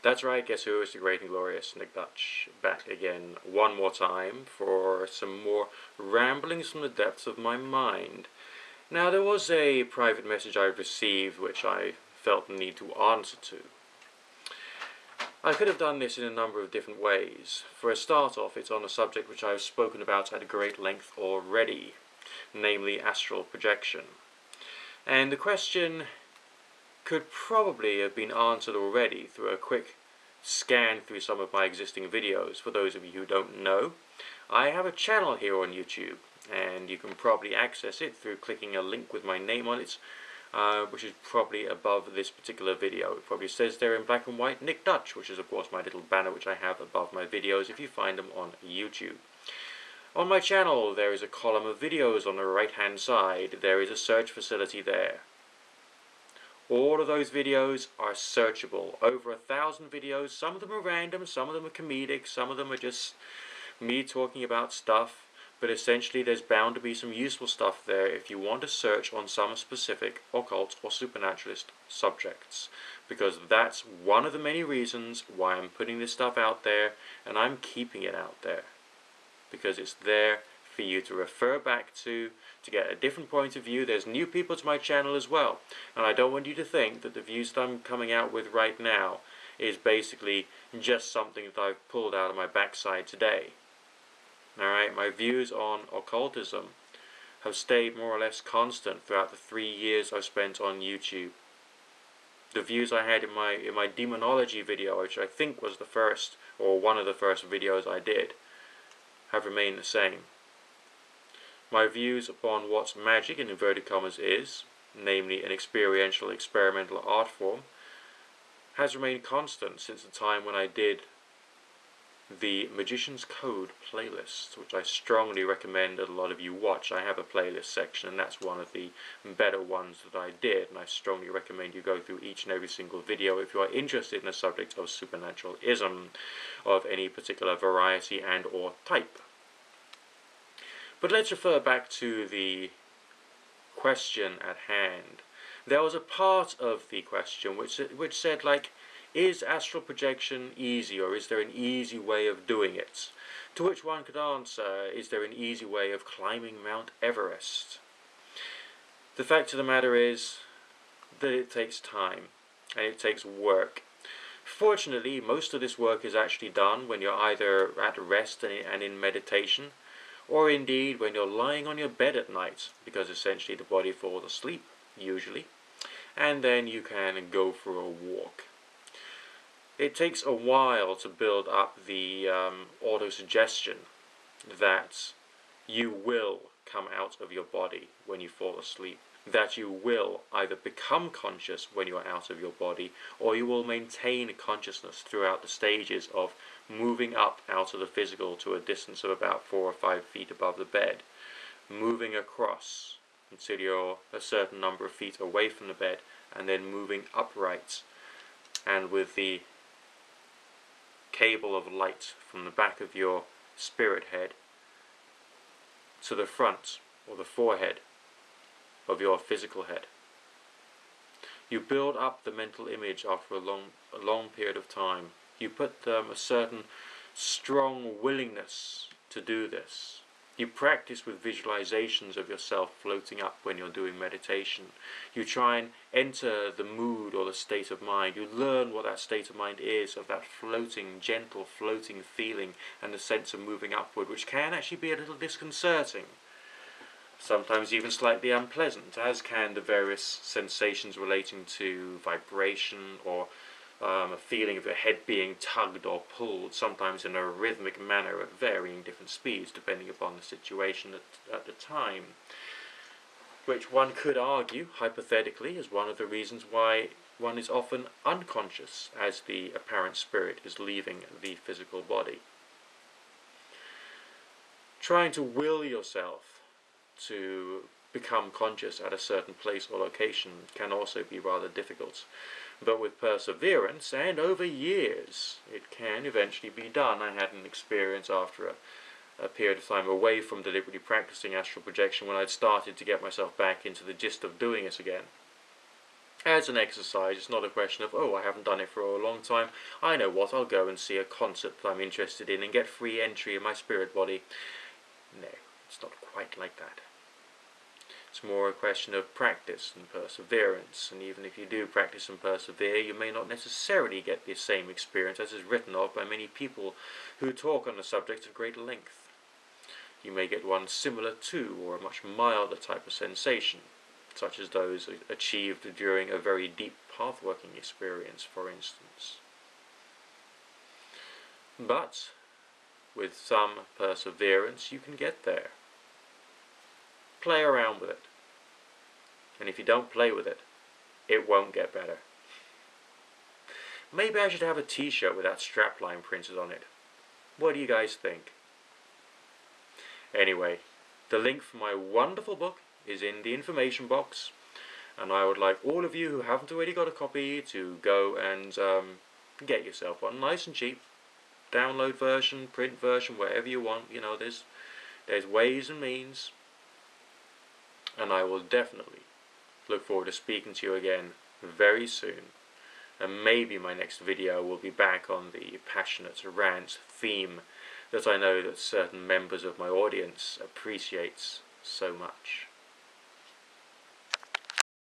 That's right, guess who? It's the great and glorious Nick Dutch, back again one more time for some more ramblings from the depths of my mind. Now, there was a private message I received which I felt the need to answer to. I could have done this in a number of different ways. For a start off, it's on a subject which I've spoken about at great length already, namely astral projection. And the question could probably have been answered already through a quick scan through some of my existing videos. For those of you who don't know, I have a channel here on YouTube, and you can probably access it through clicking a link with my name on it, which is probably above this particular video. It probably says there in black and white, Nick Dutch, which is of course my little banner which I have above my videos if you find them on YouTube. On my channel there is a column of videos on the right hand side. There is a search facility there. All of those videos are searchable. Over 1,000 videos. Some of them are random, some of them are comedic, some of them are just me talking about stuff. But essentially there's bound to be some useful stuff there if you want to search on some specific occult or supernaturalist subjects. Because that's one of the many reasons why I'm putting this stuff out there, and I'm keeping it out there. Because it's there for you to refer back to get a different point of view. There's new people to my channel as well, and I don't want you to think that the views that I'm coming out with right now is basically just something that I've pulled out of my backside today. Alright, my views on occultism have stayed more or less constant throughout the 3 years I've spent on YouTube. The views I had in my demonology video, which I think was the first, or one of the first videos I did, have remained the same. My views upon what magic, in inverted commas, is, namely an experiential, experimental art form, has remained constant since the time when I did the Magician's Code playlist, which I strongly recommend that a lot of you watch. I have a playlist section, and that's one of the better ones that I did, and I strongly recommend you go through each and every single video if you are interested in the subject of supernaturalism of any particular variety and or type. But let's refer back to the question at hand. There was a part of the question which said, like, is astral projection easy, or is there an easy way of doing it? To which one could answer, is there an easy way of climbing Mount Everest? The fact of the matter is that it takes time, and it takes work. Fortunately, most of this work is actually done when you're either at rest and in meditation, or indeed when you're lying on your bed at night, because essentially the body falls asleep, usually, and then you can go for a walk. It takes a while to build up the autosuggestion that you will come out of your body when you fall asleep, that you will either become conscious when you're out of your body, or you will maintain consciousness throughout the stages of moving up out of the physical to a distance of about 4 or 5 feet above the bed, moving across until you're a certain number of feet away from the bed, and then moving upright, and with the cable of light from the back of your spirit head to the front or the forehead of your physical head. You build up the mental image after a long period of time. You put a certain strong willingness to do this. You practice with visualizations of yourself floating up when you're doing meditation. You try and enter the mood or the state of mind. You learn what that state of mind is, of that floating, gentle floating feeling and the sense of moving upward, which can actually be a little disconcerting. Sometimes even slightly unpleasant, as can the various sensations relating to vibration or a feeling of your head being tugged or pulled, sometimes in a rhythmic manner at varying different speeds depending upon the situation at the time, which one could argue, hypothetically, is one of the reasons why one is often unconscious as the apparent spirit is leaving the physical body. Trying to will yourself to become conscious at a certain place or location can also be rather difficult. But with perseverance and over years, it can eventually be done. I had an experience after a period of time away from deliberately practicing astral projection when I'd started to get myself back into the gist of doing it again. as an exercise. It's not a question of, oh, I haven't done it for a long time, I know what, I'll go and see a concert that I'm interested in and get free entry in my spirit body. No, it's not quite like that. It's more a question of practice and perseverance, and even if you do practice and persevere, you may not necessarily get the same experience as is written of by many people who talk on the subject at great length. You may get one similar to, or a much milder type of sensation, such as those achieved during a very deep pathworking experience, for instance. But with some perseverance, you can get there. Play around with it. And if you don't play with it, it won't get better. Maybe I should have a t-shirt with that strapline printed on it. What do you guys think? Anyway, the link for my wonderful book is in the information box, and I would like all of you who haven't already got a copy to go and get yourself one, nice and cheap. Download version, print version, whatever you want. You know, there's ways and means. And I will definitely look forward to speaking to you again very soon. And maybe my next video will be back on the passionate rant theme that I know that certain members of my audience appreciates so much.